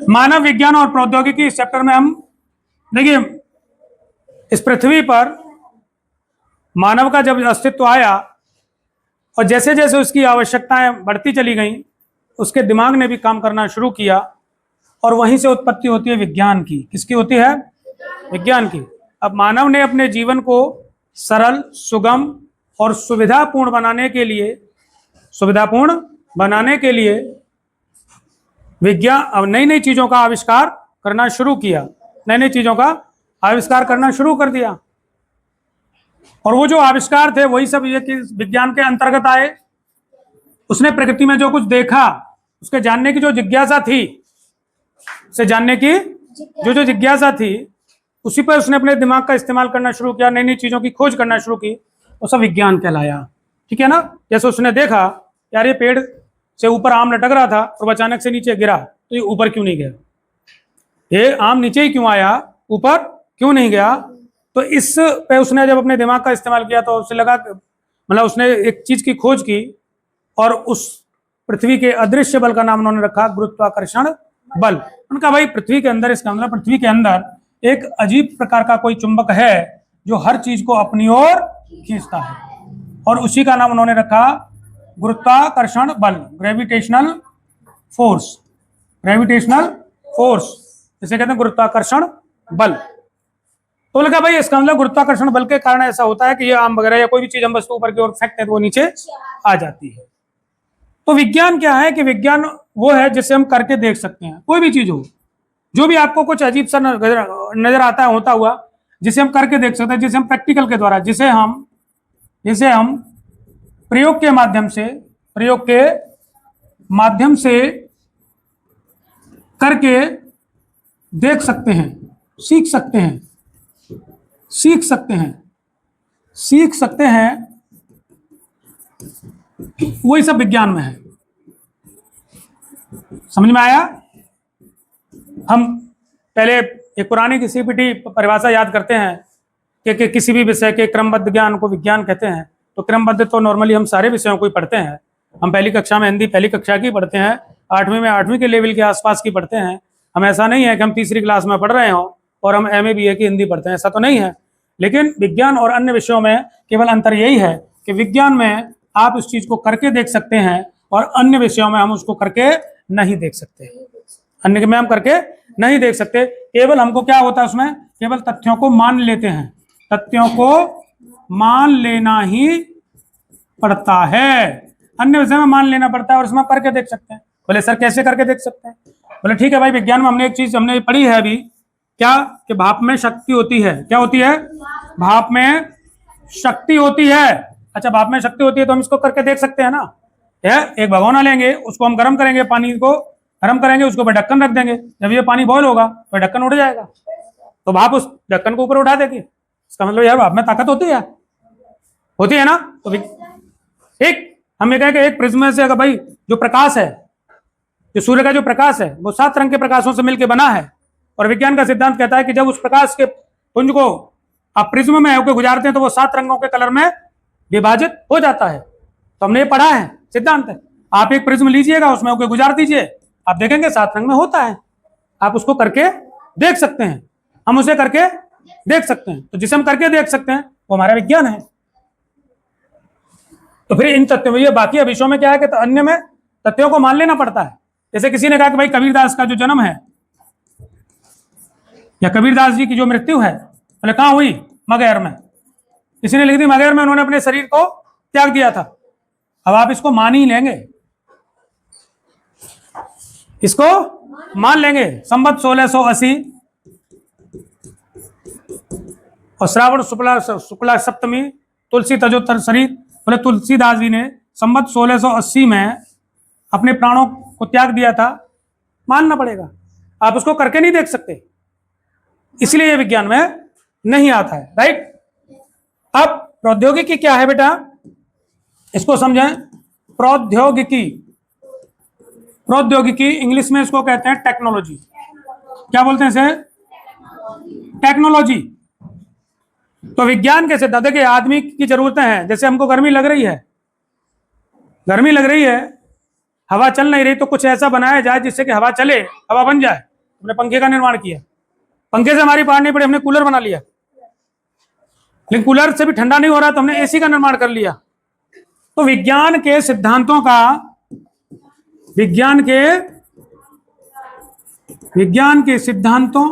मानव विज्ञान और प्रौद्योगिकी इस चैप्टर में हम देखिए, इस पृथ्वी पर मानव का जब अस्तित्व आया और जैसे जैसे उसकी आवश्यकताएं बढ़ती चली गई, उसके दिमाग ने भी काम करना शुरू किया और वहीं से उत्पत्ति होती है विज्ञान की। किसकी होती है? विज्ञान की। अब मानव ने अपने जीवन को सरल, सुगम और सुविधापूर्ण बनाने के लिए विज्ञान अब नई नई चीजों का आविष्कार करना शुरू किया, नई नई चीजों का आविष्कार करना शुरू कर दिया। और वो जो आविष्कार थे वही सब ये कि विज्ञान के अंतर्गत आए। उसने प्रकृति में जो कुछ देखा, उसके जानने की जो जिज्ञासा थी, उसे जानने की जो जिज्ञासा थी, उसी पर उसने अपने दिमाग का इस्तेमाल करना शुरू किया, नई नई चीजों की खोज करना शुरू की, वो सब विज्ञान कहलाया। ठीक है ना? जैसे उसने देखा यार ये पेड़ से ऊपर आम लटक रहा था और अचानक से नीचे गिरा, तो ये ऊपर क्यों नहीं गया? ये आम नीचे ही क्यों आया, ऊपर क्यों नहीं गया? तो इस पे उसने जब अपने दिमाग का इस्तेमाल किया तो उसे लगा, मतलब उसने एक चीज की खोज की और उस पृथ्वी के अदृश्य बल का नाम उन्होंने रखा गुरुत्वाकर्षण बल। उनका भाई पृथ्वी के अंदर, इसका मतलब पृथ्वी के अंदर एक अजीब प्रकार का कोई चुंबक है जो हर चीज को अपनी ओर खींचता है, और उसी का नाम उन्होंने रखा गुरुत्वाकर्षण बल, ग्रेविटेशनल फोर्स। ग्रेविटेशनल फोर्स जिसे कहते हैं गुरुत्वाकर्षण बल। तो लगा भाई इसका मतलब गुरुत्वाकर्षण बल के कारण ऐसा होता है कि ये आम वगैरह या कोई भी चीज हम वस्तु ऊपर की ओर फेंकते हैं तो वो नीचे आ जाती है। तो विज्ञान क्या है कि विज्ञान वो है जिसे हम करके देख सकते हैं। कोई भी चीज हो, जो भी आपको कुछ अजीब सा नजर आता है होता हुआ, जिसे हम करके देख सकते हैं, जिसे हम प्रैक्टिकल के द्वारा, जिसे हम प्रयोग के माध्यम से करके देख सकते हैं, सीख सकते हैं, वही सब विज्ञान में है। समझ में आया? हम पहले एक पुरानी किसी भी परिभाषा याद करते हैं कि किसी भी विषय के क्रमबद्ध ज्ञान को विज्ञान कहते हैं। तो क्रमबद्ध तो नॉर्मली हम सारे विषयों को ही पढ़ते हैं। हम पहली कक्षा में हिंदी पहली कक्षा की पढ़ते हैं, 8वीं में 8वीं के लेवल के आसपास की पढ़ते हैं। हम ऐसा नहीं है कि हम तीसरी क्लास में पढ़ रहे हों और हम MA BA की हिंदी पढ़ते हैं, ऐसा तो नहीं है। लेकिन विज्ञान और अन्य विषयों में केवल अंतर यही है कि विज्ञान में आप उस चीज को करके देख सकते हैं और अन्य विषयों में हम उसको करके नहीं देख सकते। अन्य में हम करके नहीं देख सकते। केवल हमको क्या होता है उसमें, केवल तथ्यों को मान लेते हैं, तथ्यों को मान लेना ही पड़ता है। अन्य विषय में मान लेना पड़ता है और उसमें करके देख सकते हैं। बोले सर कैसे करके देख सकते हैं? बोले ठीक है भाई, विज्ञान में हमने एक चीज हमने पढ़ी है अभी, क्या कि भाप में शक्ति होती है। क्या होती है? भाप में शक्ति होती है। अच्छा, भाप में शक्ति होती है तो हम इसको करके देख सकते हैं ना। एक भगोना लेंगे, उसको हम गर्म करेंगे, पानी को गर्म करेंगे, उसको ऊपर ढक्कन रख देंगे। जब ये पानी बॉयल होगा तो ढक्कन उड़ जाएगा, तो भाप उस ढक्कन को ऊपर उठा देगी। इसका मतलब यार भाप में ताकत होती है ना। तो एक हम ये कहें कि एक प्रिज्म से अगर भाई जो प्रकाश है, जो सूर्य का जो प्रकाश है, वो 7 रंग के प्रकाशों से मिलकर बना है। और विज्ञान का सिद्धांत कहता है कि जब उस प्रकाश के पुंज को आप प्रिज्म में होकर गुजारते हैं तो वो 7 रंगों के कलर में विभाजित हो जाता है। तो हमने ये पढ़ा है, सिद्धांत है। आप एक प्रिज्म लीजिएगा, उसमें होकर गुजार दीजिए, आप देखेंगे 7 रंग में होता है। आप उसको करके देख सकते हैं, हम उसे करके देख सकते हैं। तो जिसे हम करके देख सकते हैं वो हमारा विज्ञान है। तो फिर इन तथ्यों में, ये बाकी विषयों में क्या है कि तो अन्य में तथ्यों को मान लेना पड़ता है। जैसे किसी ने कहा कि भाई कबीरदास का जो जन्म है या कबीरदास जी की जो मृत्यु है, बोले कहाँ हुई? मगहर में। किसी ने लिख दी मगहर में उन्होंने अपने शरीर को त्याग दिया था। अब आप इसको मान ही लेंगे, इसको मान लेंगे। संवत 1680 और श्रावण शुक्ला सप्तमी, तुलसी तजोत्तर शरीर। बोले तुलसीदास जी ने संवत 1680 में अपने प्राणों को त्याग दिया था, मानना पड़ेगा। आप उसको करके नहीं देख सकते, इसलिए ये विज्ञान में नहीं आता है। राइट? अब प्रौद्योगिकी क्या है बेटा, इसको समझें। प्रौद्योगिकी इंग्लिश में इसको कहते हैं टेक्नोलॉजी। क्या बोलते हैं इसे? टेक्नोलॉजी। तो विज्ञान के सिद्धांत, देखिए आदमी की जरूरतें हैं। जैसे हमको गर्मी लग रही है, हवा चल नहीं रही, तो कुछ ऐसा बनाया जाए जिससे कि हवा चले, हवा बन जाए। हमने पंखे का निर्माण किया, पंखे से हमारी पार नहीं पड़ी, हमने कूलर बना लिया, लेकिन कूलर से भी ठंडा नहीं हो रहा तो हमने एसी का निर्माण कर लिया। तो विज्ञान के सिद्धांतों का, विज्ञान के सिद्धांतों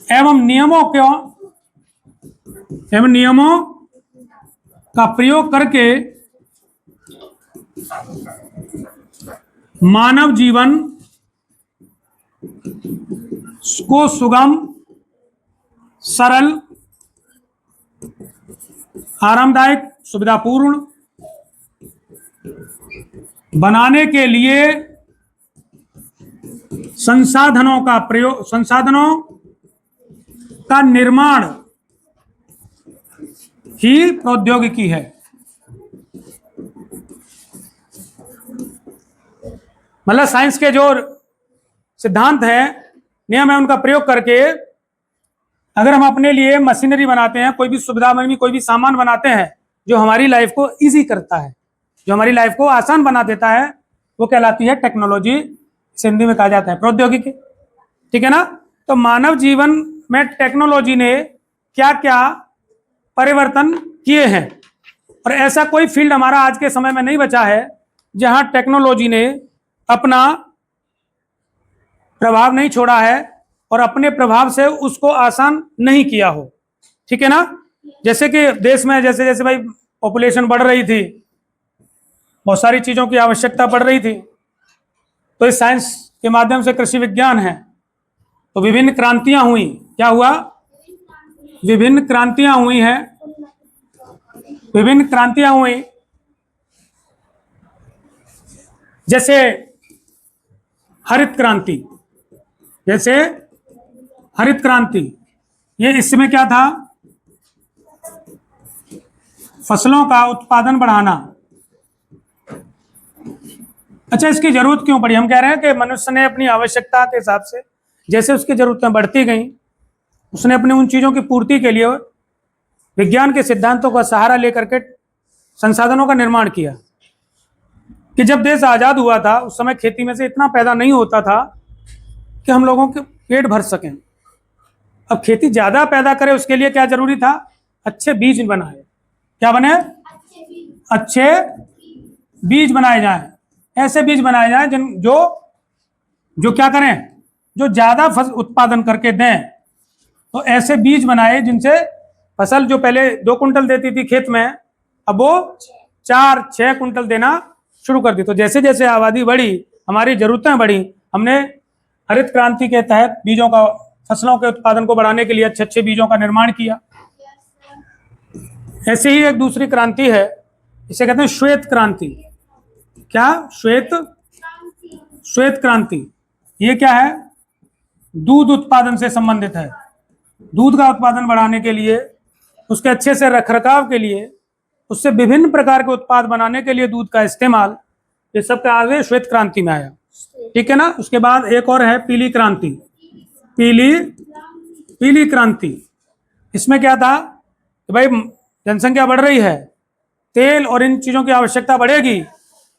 एवं नियमों का प्रयोग करके मानव जीवन को सुगम, सरल, आरामदायक, सुविधापूर्ण बनाने के लिए संसाधनों का निर्माण ही प्रौद्योगिकी है। मतलब साइंस के जो सिद्धांत हैं, नियम है, उनका प्रयोग करके अगर हम अपने लिए मशीनरी बनाते हैं, कोई भी सुविधा में कोई भी सामान बनाते हैं जो हमारी लाइफ को इजी करता है, जो हमारी लाइफ को आसान बना देता है, वो कहलाती है टेक्नोलॉजी, हिंदी में कहा जाता है प्रौद्योगिकी। ठीक है ना। तो मानव जीवन में टेक्नोलॉजी ने क्या क्या परिवर्तन किए हैं, और ऐसा कोई फील्ड हमारा आज के समय में नहीं बचा है जहां टेक्नोलॉजी ने अपना प्रभाव नहीं छोड़ा है और अपने प्रभाव से उसको आसान नहीं किया हो। ठीक है ना। जैसे कि देश में जैसे जैसे भाई पॉपुलेशन बढ़ रही थी, बहुत सारी चीजों की आवश्यकता पड़ रही थी, तो इस साइंस के माध्यम से कृषि विज्ञान है, तो विभिन्न क्रांतियां हुई। क्या हुआ? विभिन्न क्रांतियां हुई हैं, विभिन्न क्रांतियां हुई। जैसे हरित क्रांति, जैसे हरित क्रांति, ये इसमें क्या था? फसलों का उत्पादन बढ़ाना। अच्छा, इसकी जरूरत क्यों पड़ी? हम कह रहे हैं कि मनुष्य ने अपनी आवश्यकता के हिसाब से जैसे उसकी जरूरतें बढ़ती गई, उसने अपने उन चीजों की पूर्ति के लिए विज्ञान के सिद्धांतों का सहारा लेकर के संसाधनों का निर्माण किया। कि जब देश आजाद हुआ था उस समय खेती में से इतना पैदा नहीं होता था कि हम लोगों के पेट भर सकें। अब खेती ज्यादा पैदा करे उसके लिए क्या जरूरी था? अच्छे बीज बनाए। क्या बने? अच्छे बीज बनाए जाएं, ऐसे बीज बनाए जाएं जिन जो क्या करें, जो ज्यादा उत्पादन करके दें। तो ऐसे बीज बनाए जिनसे फसल जो पहले 2 कुंटल देती थी खेत में, अब वो 4-6 कुंटल देना शुरू कर दी। तो जैसे जैसे आबादी बढ़ी, हमारी जरूरतें बढ़ी, हमने हरित क्रांति के तहत बीजों का, फसलों के उत्पादन को बढ़ाने के लिए अच्छे अच्छे बीजों का निर्माण किया। ऐसे ही एक दूसरी क्रांति है, इसे कहते हैं श्वेत क्रांति। क्या? श्वेत क्रांति। ये क्या है? दूध उत्पादन से संबंधित है। दूध का उत्पादन बढ़ाने के लिए, उसके अच्छे से रखरखाव के लिए, उससे विभिन्न प्रकार के उत्पाद बनाने के लिए दूध का इस्तेमाल, ये सब का आगे श्वेत क्रांति में आया। ठीक है ना। उसके बाद एक और है पीली क्रांति। पीली क्रांति, इसमें क्या था कि भाई जनसंख्या बढ़ रही है, तेल और इन चीजों की आवश्यकता बढ़ेगी,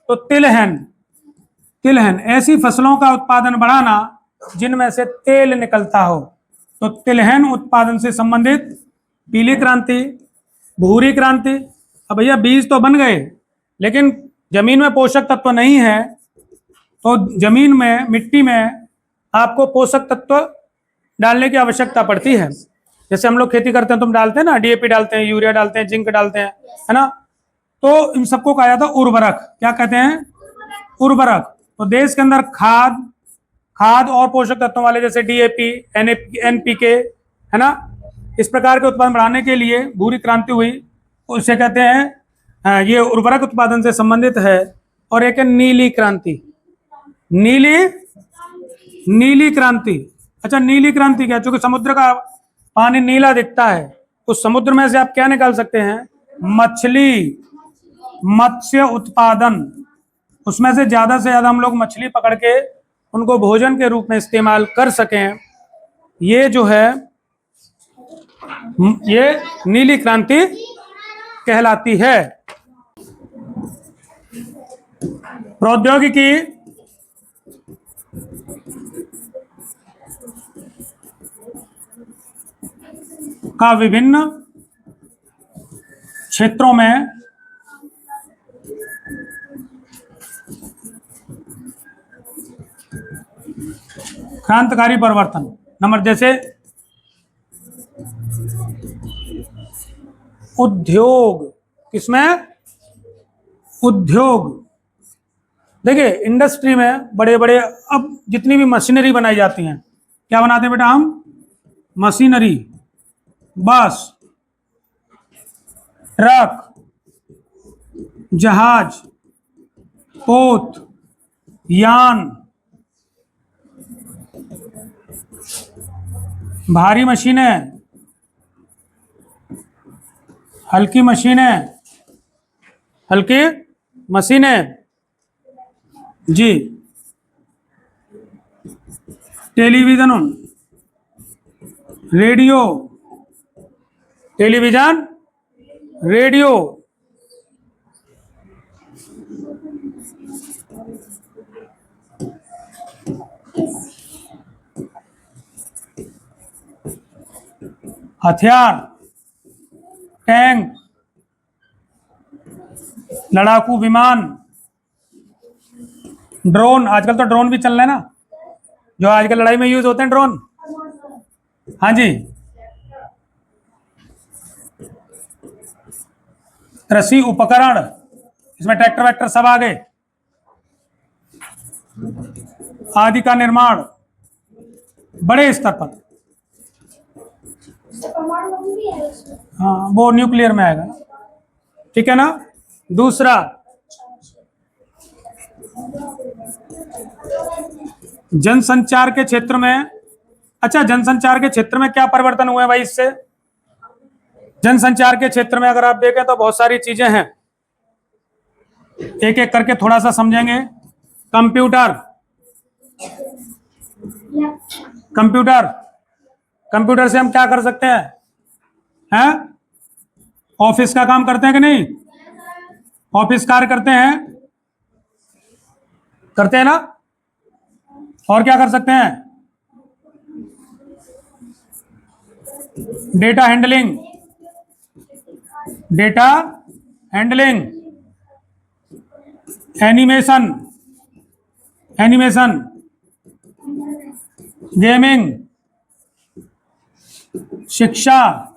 तो तिलहन ऐसी फसलों का उत्पादन बढ़ाना जिनमें से तेल निकलता हो। तो तिलहन उत्पादन से संबंधित पीली क्रांति। भूरी क्रांति, अब भैया बीज तो बन गए लेकिन जमीन में पोषक तत्व नहीं है, तो जमीन में, मिट्टी में आपको पोषक तत्व डालने की आवश्यकता पड़ती है। जैसे हम लोग खेती करते हैं, तुम डालते हैं ना, डीएपी डालते हैं, यूरिया डालते हैं, जिंक डालते हैं, है ना। तो इन सबको कहा जाता है उर्वरक। क्या कहते हैं? उर्वरक। तो देश के अंदर खाद और पोषक तत्वों वाले जैसे डीएपी, एनपीके, है ना, इस प्रकार के उत्पादन बढ़ाने के लिए भूरी क्रांति हुई, उसे कहते हैं, ये उर्वरक उत्पादन से संबंधित है। और एक है नीली क्रांति। नीली क्रांति। अच्छा, नीली क्रांति क्या? चूंकि समुद्र का पानी नीला दिखता है, उस समुद्र में से आप क्या निकाल सकते हैं? मत्स्य उत्पादन। उसमें से ज्यादा हम लोग मछली पकड़ के उनको भोजन के रूप में इस्तेमाल कर सकें, ये जो है, ये नीली क्रांति कहलाती है। का विभिन्न क्षेत्रों में क्रांतिकारी परिवर्तन। नंबर जैसे उद्योग, किसमें? उद्योग। देखिए इंडस्ट्री में बड़े बड़े अब जितनी भी मशीनरी बनाई जाती हैं, क्या बनाते हैं बेटा हम? मशीनरी, बस, ट्रक, जहाज, पोत, यान, भारी मशीनें, हल्की मशीनें, हल्की मशीनें जी, टेलीविजन, रेडियो, टेलीविजन, रेडियो, हथियार, टैंक, लड़ाकू विमान, ड्रोन। आजकल तो ड्रोन भी चल रहे हैं ना, जो आजकल लड़ाई में यूज होते हैं ड्रोन। हाँ जी। कृषि उपकरण, इसमें ट्रैक्टर वैक्टर सब आ गए, आदि का निर्माण बड़े स्तर पर। हाँ वो न्यूक्लियर में आएगा, ठीक है ना। दूसरा जनसंचार के क्षेत्र में, अच्छा जनसंचार के क्षेत्र में क्या परिवर्तन हुए भाई इससे? जनसंचार के क्षेत्र में अगर आप देखें तो बहुत सारी चीजें हैं, एक एक करके थोड़ा सा समझेंगे। कंप्यूटर, कंप्यूटर, कंप्यूटर से हम क्या कर सकते हैं? हैं? ऑफिस का काम करते हैं कि नहीं? ऑफिस कार्य करते हैं, करते हैं ना। और क्या कर सकते हैं? Data handling, data handling, animation, animation, gaming, शिक्षा।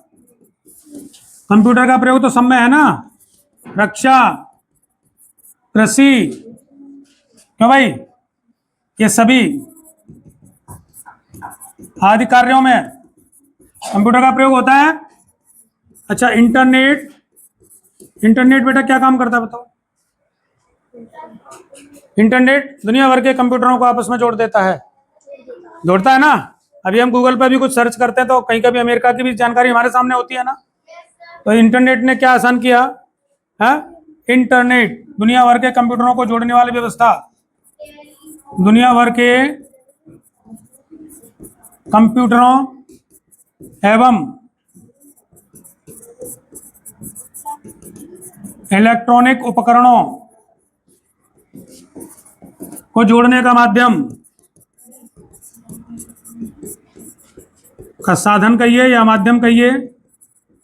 कंप्यूटर का प्रयोग तो सब में है ना, रक्षा, कृषि, क्यों भाई? ये सभी आदि कार्यों में कंप्यूटर का प्रयोग होता है। अच्छा इंटरनेट, इंटरनेट बेटा क्या काम करता है बताओ? इंटरनेट दुनिया भर के कंप्यूटरों को आपस में जोड़ देता है, जोड़ता है ना। अभी हम गूगल पर भी कुछ सर्च करते हैं तो कहीं कभी अमेरिका की भी जानकारी हमारे सामने होती है ना। तो इंटरनेट ने क्या आसान किया है? इंटरनेट दुनिया भर के कंप्यूटरों को जोड़ने वाली व्यवस्था, दुनिया भर के कंप्यूटरों एवं इलेक्ट्रॉनिक उपकरणों को जोड़ने का माध्यम, का साधन कहिए या माध्यम कहिए।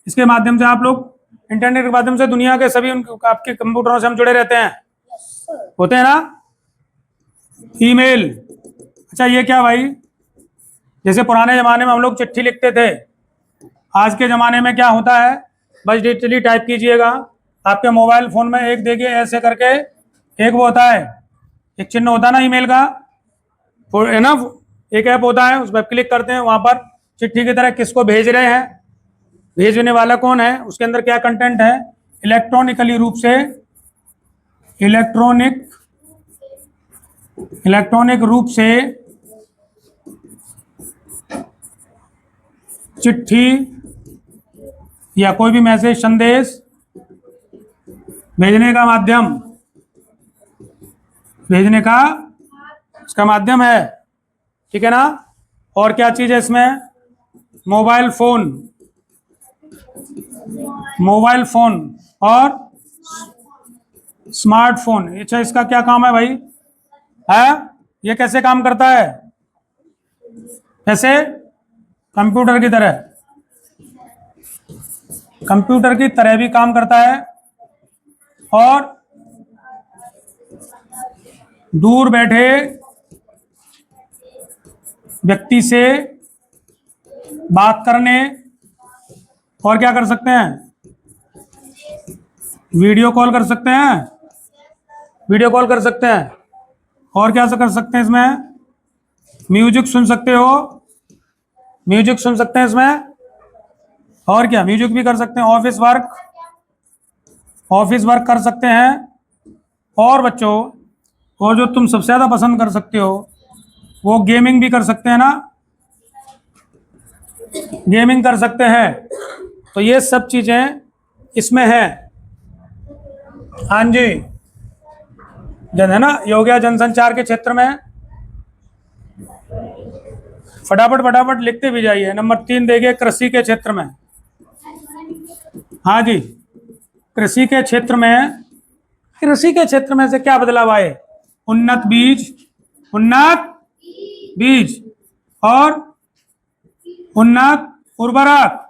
इसके माध्यम से आप लोग इंटरनेट के माध्यम से दुनिया के सभी आपके कंप्यूटरों से हम जुड़े रहते हैं, होते हैं ना। ईमेल, अच्छा ये क्या भाई? जैसे पुराने जमाने में हम लोग चिट्ठी लिखते थे, आज के जमाने में क्या होता है? बस डिजिटली टाइप कीजिएगा, आपके मोबाइल फोन में एक देखिए ऐसे करके एक वो होता है, एक चिन्ह होता है ना ईमेल का, है ना, एक ऐप होता है, उस पर क्लिक करते हैं, वहां पर चिट्ठी की तरह किसको भेज रहे हैं, भेजने वाला कौन है, उसके अंदर क्या कंटेंट है, इलेक्ट्रॉनिकली रूप से, इलेक्ट्रॉनिक रूप से चिट्ठी या कोई भी मैसेज संदेश भेजने का माध्यम, भेजने का इसका माध्यम है, ठीक है ना। और क्या चीज है इसमें? मोबाइल फोन, मोबाइल फोन और स्मार्टफोन। अच्छा इसका क्या काम है भाई? है ये कैसे काम करता है? कैसे? कंप्यूटर की तरह। कंप्यूटर की तरह भी काम करता है और दूर बैठे व्यक्ति से बात करने और क्या कर सकते हैं, वीडियो कॉल कर सकते हैं, वीडियो कॉल कर सकते हैं। और क्या कर सकते हैं इसमें, म्यूजिक सुन सकते हो, म्यूजिक सुन सकते हैं इसमें। और क्या, म्यूजिक भी कर सकते हैं। ऑफिस वर्क कर सकते हैं। और बच्चों, और जो तुम सबसे ज़्यादा पसंद कर सकते हो वो गेमिंग भी कर सकते हैं ना, गेमिंग कर सकते हैं। तो ये सब चीज़ें इसमें हैं। हाँ जी, जन है ना, ये हो गया जनसंचार के क्षेत्र में। फटाफट लिखते भी जाइए। नंबर 3 देखिए, कृषि के क्षेत्र में। हाँ जी, कृषि के क्षेत्र में, कृषि के क्षेत्र में से क्या बदलाव आए, उन्नत बीज और उन्नत उर्वरक,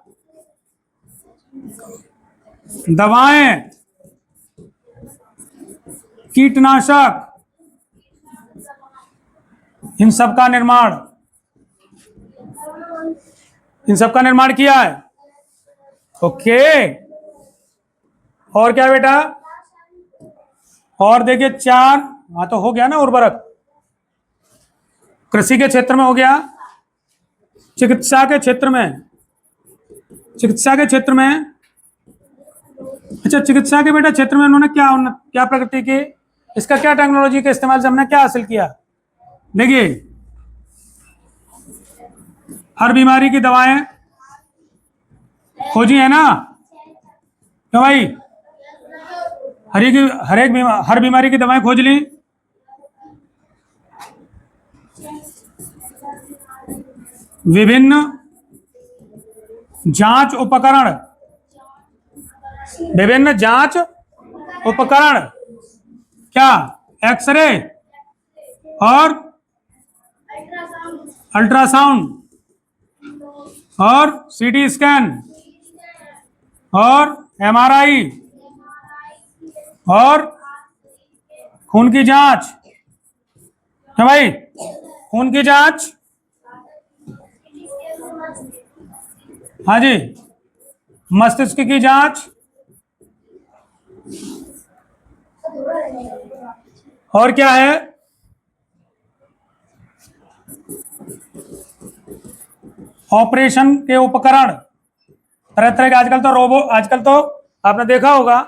दवाएं, कीटनाशक, इन सब का निर्माण किया है। ओके, और क्या बेटा, और देखिए 4, हाँ तो हो गया ना उर्वरक, कृषि के क्षेत्र में हो गया। चिकित्सा के क्षेत्र में, अच्छा चिकित्सा के बेटा क्षेत्र में उन्होंने क्या प्रगति की, इसका क्या टेक्नोलॉजी के इस्तेमाल से हमने क्या हासिल किया। देखिए, हर बीमारी की दवाएं खोजी है ना, क्यों भाई, हर बीमारी की दवाएं खोज ली। विभिन्न जांच उपकरण, क्या, एक्सरे और अल्ट्रासाउंड और सीटी स्कैन और एमआरआई और खून की जांच है भाई, खून की जांच, हाँ जी, मस्तिष्क की जांच, और क्या है, ऑपरेशन के उपकरण, तरह तरह के। आजकल तो आपने देखा होगा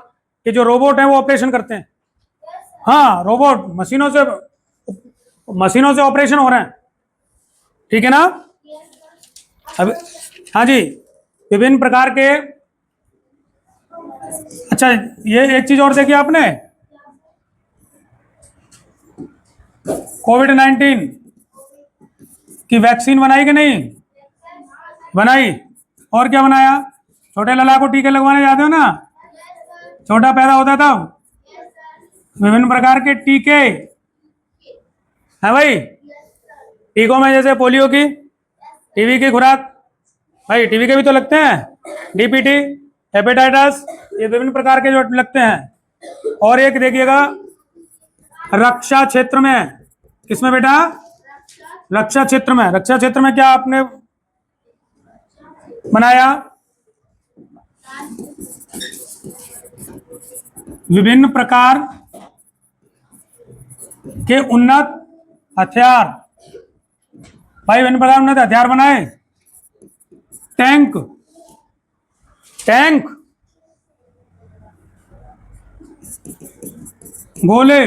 कि जो रोबोट हैं वो ऑपरेशन करते हैं। हाँ, रोबोट, मशीनों से ऑपरेशन हो रहे हैं, ठीक है ना। अब हाँ जी, विभिन्न प्रकार के। अच्छा, ये एक चीज और देखी आपने, कोविड-19 की वैक्सीन बनाई कि नहीं बनाई, और क्या बनाया, छोटे लला को टीके लगवाने जाते हो ना, छोटा पैदा होता था, विभिन्न प्रकार के टीके है भाई। टीकों में जैसे पोलियो की, टीबी की खुराक, भाई टीबी के भी तो लगते हैं, डीपीटी, हेपेटाइटिस, ये विभिन्न प्रकार के जो लगते हैं। और एक देखिएगा, रक्षा क्षेत्र में, किसमें बेटा, रक्षा क्षेत्र में क्या आपने बनाया, विभिन्न प्रकार के उन्नत हथियार, भाई विभिन्न प्रकार उन्नत हथियार बनाए, टैंक, गोले,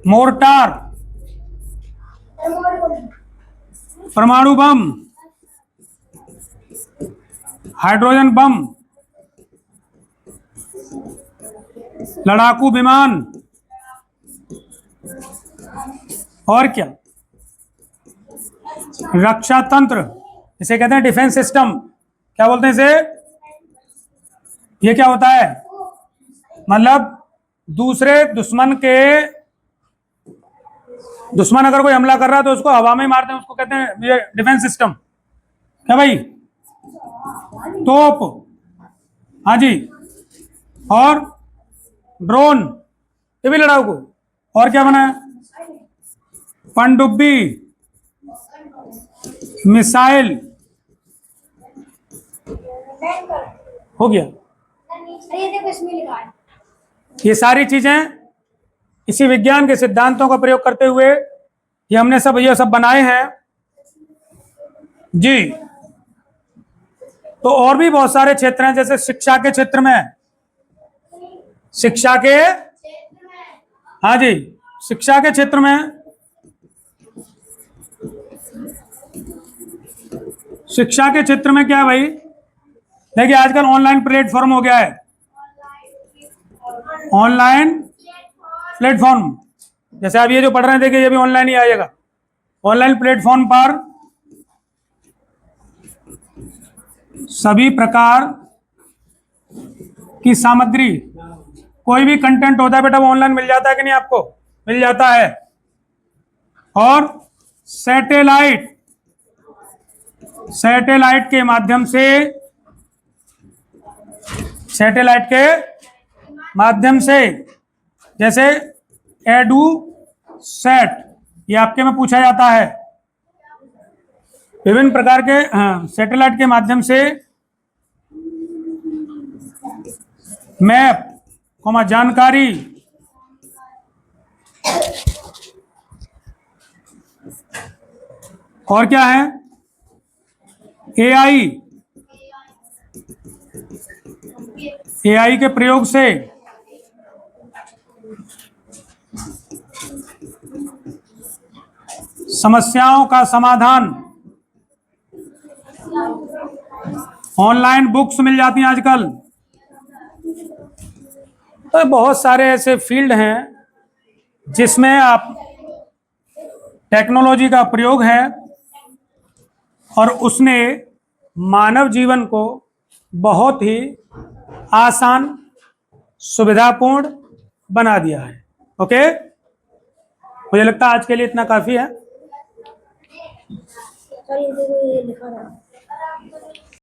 मोर्टार, परमाणु बम, हाइड्रोजन बम, लड़ाकू विमान, और क्या, रक्षा तंत्र, इसे कहते हैं डिफेंस सिस्टम। क्या बोलते हैं इसे, ये क्या होता है, मतलब दुश्मन अगर कोई हमला कर रहा है तो उसको हवा में ही मारते हैं, उसको कहते हैं ये डिफेंस सिस्टम। क्या भाई, तोप, हाँ जी, और ड्रोन, ये भी लड़ाकू। और क्या बना है? पनडुब्बी, मिसाइल, हो गया। ये सारी चीजें इसी विज्ञान के सिद्धांतों का प्रयोग करते हुए ये हमने ये सब बनाए हैं जी। तो और भी बहुत सारे क्षेत्र हैं, जैसे शिक्षा के क्षेत्र में, शिक्षा के, हाँ जी, शिक्षा के क्षेत्र में, शिक्षा के क्षेत्र में क्या है भाई? देखिए आजकल ऑनलाइन प्लेटफॉर्म हो गया है, ऑनलाइन प्लेटफॉर्म। जैसे आप ये जो पढ़ रहे हैं, देखिए ये भी ऑनलाइन ही आएगा। ऑनलाइन प्लेटफॉर्म पर सभी प्रकार की सामग्री, कोई भी कंटेंट होता है बेटा वो ऑनलाइन मिल जाता है कि नहीं? आपको मिल जाता है। और सैटेलाइट, सैटेलाइट के माध्यम से, सैटेलाइट के माध्यम से, जैसे एडू सेट, ये आपके में पूछा जाता है। विभिन्न प्रकार के सैटेलाइट के माध्यम से मैप, जानकारी, और क्या है? एआई, एआई के प्रयोग से समस्याओं का समाधान, ऑनलाइन बुक्स मिल जाती हैं आजकल। तो बहुत सारे ऐसे फील्ड हैं जिसमें आप टेक्नोलॉजी का प्रयोग है और उसने मानव जीवन को बहुत ही आसान, सुविधापूर्ण बना दिया है। ओके, मुझे लगता है आज के लिए इतना काफी है।